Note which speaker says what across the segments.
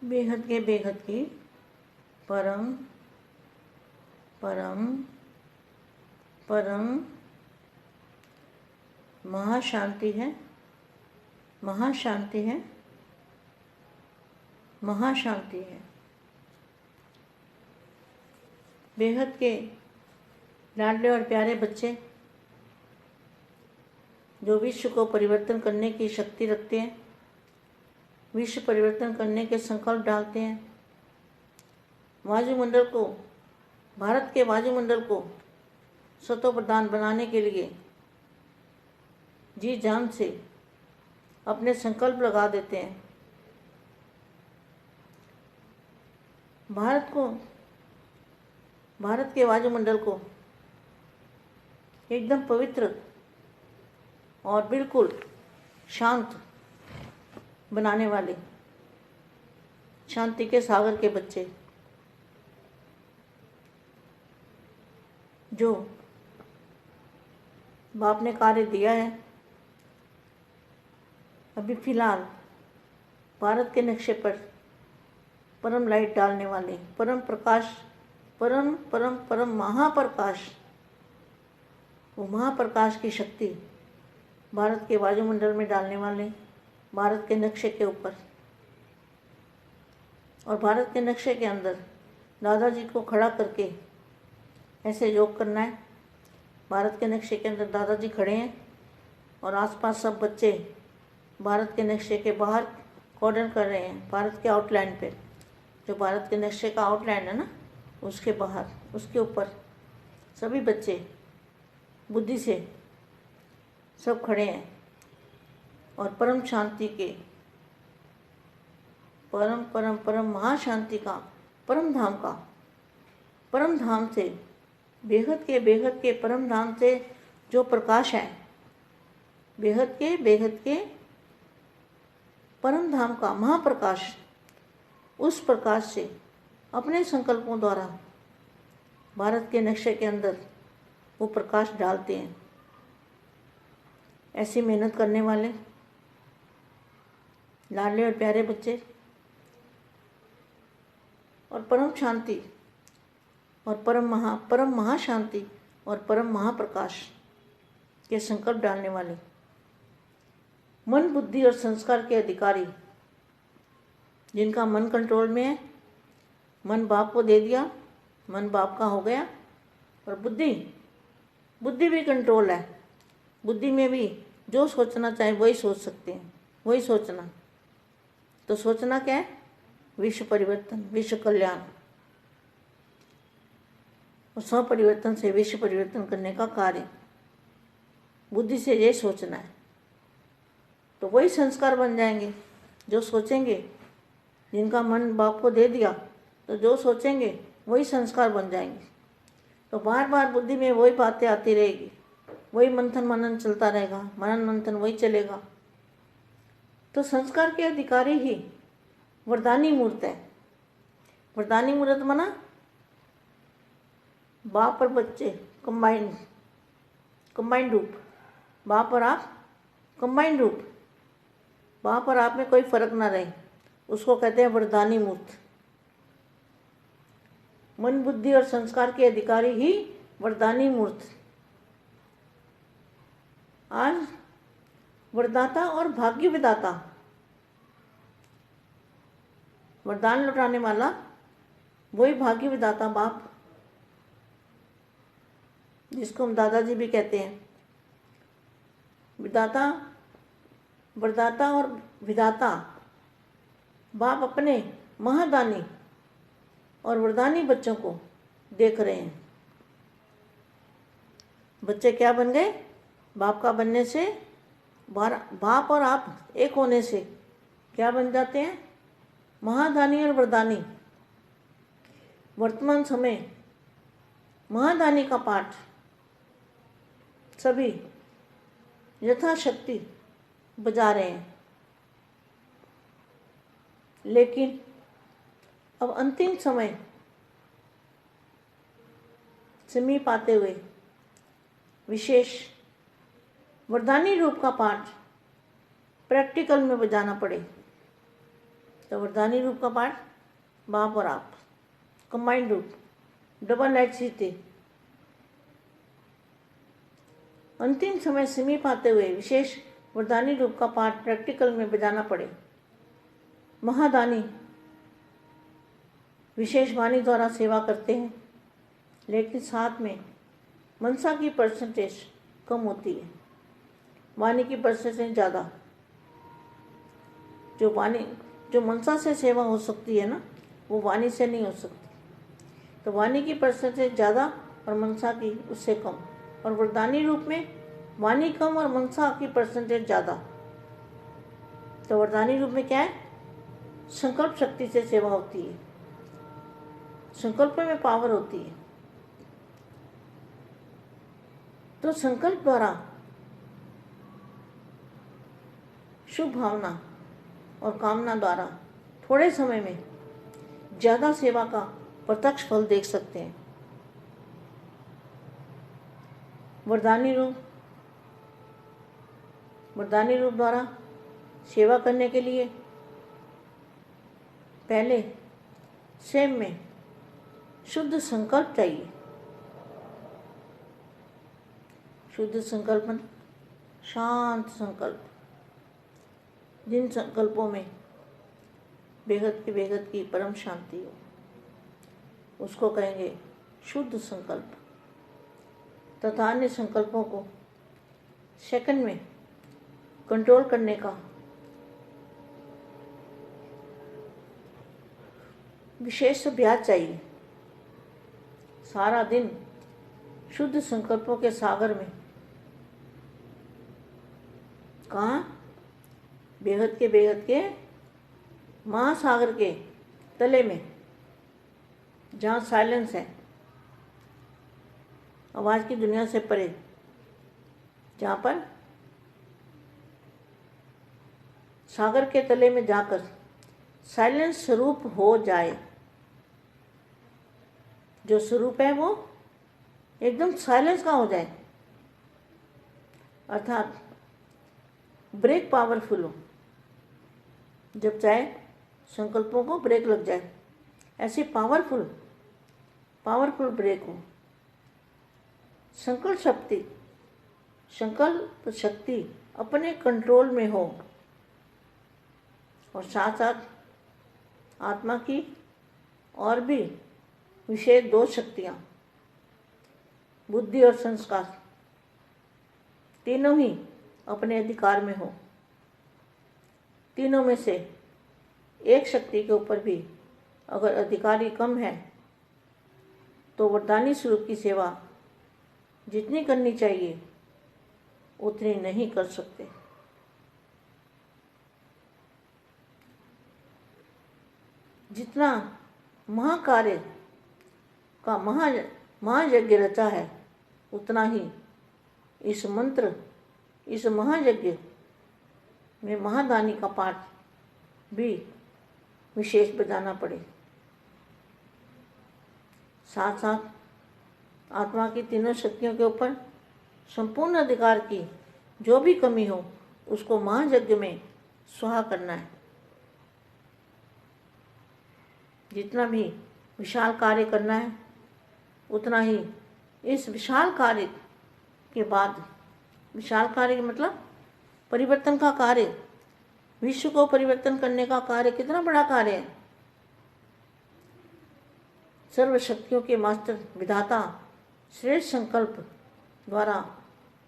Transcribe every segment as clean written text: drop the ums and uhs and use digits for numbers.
Speaker 1: बेहद की परम परम परम महाशांति है, महाशांति है, महाशांति है। बेहद के लाडले और प्यारे बच्चे जो विश्व को परिवर्तन करने की शक्ति रखते हैं, विश्व परिवर्तन करने के संकल्प डालते हैं, वायुमंडल को, भारत के वायुमंडल को सतो प्रधान बनाने के लिए जी जान से अपने संकल्प लगा देते हैं। भारत के वायुमंडल को एकदम पवित्र और बिल्कुल शांत बनाने वाले शांति के सागर के बच्चे जो बाप ने कार्य दिया है, अभी फिलहाल भारत के नक्शे पर परम लाइट डालने वाले, परम प्रकाश, परम परम परम महाप्रकाश, वो महाप्रकाश की शक्ति भारत के वायुमंडल में डालने वाले, भारत के नक्शे के ऊपर और भारत के नक्शे के अंदर दादाजी को खड़ा करके ऐसे योग करना है। भारत के नक्शे के अंदर दादाजी खड़े हैं और आसपास सब बच्चे भारत के नक्शे के बाहर कॉर्डन कर रहे हैं। भारत के आउटलाइन पे, जो भारत के नक्शे का आउटलाइन है ना, उसके बाहर, उसके ऊपर सभी बच्चे बुद्धि से सब खड़े हैं और परम शांति के, परम परम परम महाशांति का, परम धाम से, बेहद के परम धाम से जो प्रकाश है, बेहद के परम धाम का महाप्रकाश, उस प्रकाश से अपने संकल्पों द्वारा भारत के नक्शे के अंदर वो प्रकाश डालते हैं। ऐसी मेहनत करने वाले लाडले और प्यारे बच्चे और परम शांति और परम महाशांति और परम महाप्रकाश के संकल्प डालने वाले, मन, बुद्धि और संस्कार के अधिकारी, जिनका मन कंट्रोल में है, मन बाप को दे दिया, मन बाप का हो गया, और बुद्धि भी कंट्रोल है। बुद्धि में भी जो सोचना चाहे वही सोच सकते हैं, वही सोचना। तो सोचना क्या है? विश्व परिवर्तन, विश्व कल्याण और स्वपरिवर्तन से विश्व परिवर्तन करने का कार्य बुद्धि से ये सोचना है। तो वही संस्कार बन जाएंगे जो सोचेंगे। जिनका मन बाप को दे दिया, तो जो सोचेंगे वही संस्कार बन जाएंगे। तो बार बार बुद्धि में वही बातें आती रहेगी, वही मंथन मनन चलता रहेगा, मनन मंथन वही चलेगा। तो संस्कार के अधिकारी ही वरदानी मूर्त है। वरदानी मूर्त माना बाप और बच्चे कंबाइंड रूप, बाप और आप कंबाइंड रूप, बाप और आप में कोई फर्क ना रहे, उसको कहते हैं वरदानी मूर्त। मन, बुद्धि और संस्कार के अधिकारी ही वरदानी मूर्त। आज वरदाता और भाग्य विदाता, वरदान लौटाने वाला वही भाग्य विदाता बाप, जिसको हम दादाजी भी कहते हैं। विदाता, वरदाता और विदाता बाप अपने महादानी और वरदानी बच्चों को देख रहे हैं। बच्चे क्या बन गए? बाप का बनने से, बाप और आप एक होने से क्या बन जाते हैं? महादानी और वरदानी। वर्तमान समय महादानी का पाठ सभी यथाशक्ति बजा रहे हैं, लेकिन अब अंतिम समय समीप आते हुए विशेष वरदानी रूप का पाठ प्रैक्टिकल में बजाना पड़े, तो वरदानी रूप का पाठ बाप और आप, कंबाइंड रूप, डबल एच सीते। अंतिम समय समीप आते हुए विशेष वरदानी रूप का पाठ प्रैक्टिकल में बजाना पड़े। महादानी विशेष वाणी द्वारा सेवा करते हैं, लेकिन साथ में मनसा की परसेंटेज कम होती है, वाणी की परसेंटेज ज़्यादा। जो मनसा से सेवा हो सकती है ना, वो वाणी से नहीं हो सकती। तो वाणी की परसेंटेज ज़्यादा और मनसा की उससे कम, और वरदानी रूप में वाणी कम और मनसा की परसेंटेज ज़्यादा। तो वरदानी रूप में क्या है, संकल्प शक्ति से सेवा होती है, संकल्प में पावर होती है। तो संकल्प द्वारा शुभ भावना और कामना द्वारा थोड़े समय में ज़्यादा सेवा का प्रत्यक्ष फल देख सकते हैं। वरदानी रूप द्वारा सेवा करने के लिए पहले स्वयं में शुद्ध संकल्प चाहिए। शुद्ध संकल्प, शांत संकल्प, जिन संकल्पों में बेहद की परम शांति हो, उसको कहेंगे शुद्ध संकल्प। तथा अन्य संकल्पों को सेकंड में कंट्रोल करने का विशेष अभ्यास चाहिए। सारा दिन शुद्ध संकल्पों के सागर में, कहाँ, बेहद के महासागर के तले में, जहाँ साइलेंस है, आवाज़ की दुनिया से परे, जहाँ पर सागर के तले में जाकर साइलेंस स्वरूप हो जाए। जो स्वरूप है वो एकदम साइलेंस का हो जाए, अर्थात ब्रेक पावरफुल हो। जब चाहे संकल्पों को ब्रेक लग जाए, ऐसी पावरफुल ब्रेक हो। संकल्प शक्ति अपने कंट्रोल में हो, और साथ साथ आत्मा की और भी विशेष 2 शक्तियाँ, बुद्धि और संस्कार, तीनों ही अपने अधिकार में हो। तीनों में से एक शक्ति के ऊपर भी अगर अधिकारी कम है, तो वरदानी स्वरूप की सेवा जितनी करनी चाहिए उतनी नहीं कर सकते। जितना महाकार्य का महायज्ञ रचा है, उतना ही इस महायज्ञ में महादानी का पाठ भी विशेष बजाना पड़े। साथ साथ आत्मा की तीनों शक्तियों के ऊपर संपूर्ण अधिकार की जो भी कमी हो, उसको महायज्ञ में स्वाहा करना है। जितना भी विशाल कार्य करना है, उतना ही इस विशाल कार्य के बाद, विशाल कार्य मतलब परिवर्तन का कार्य, विश्व को परिवर्तन करने का कार्य कितना बड़ा कार्य है। सर्व शक्तियों के मास्टर विधाता श्रेष्ठ संकल्प द्वारा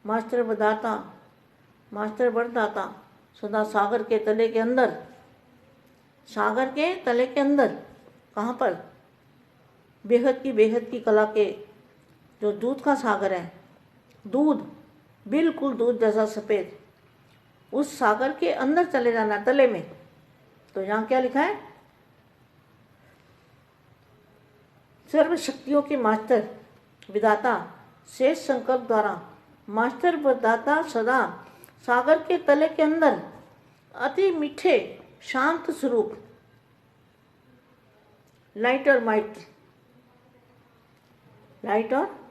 Speaker 1: मास्टर विधाता, मास्टर वरदाता सदा सागर के तले के अंदर, कहाँ पर, बेहद की कला के जो दूध का सागर है, दूध बिल्कुल दूध जैसा सफ़ेद, उस सागर के अंदर चले जाना, तले में। तो यहाँ क्या लिखा है, सर्व शक्तियों के मास्टर विधाता शेष संकल्प द्वारा मास्टर वरदाता सदा सागर के तले के अंदर अति मीठे शांत स्वरूप, लाइट और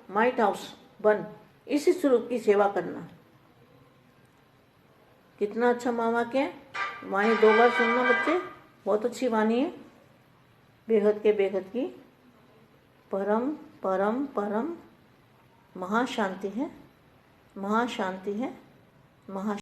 Speaker 1: माइट हाउस बन, इसी स्वरूप की सेवा करना। कितना अच्छा मामा क्या है, वहीं 2 बार सुनना बच्चे, बहुत अच्छी वाणी है, बेहद के बेहद की। परम परम परम महाशांति है, महाशांति है, महा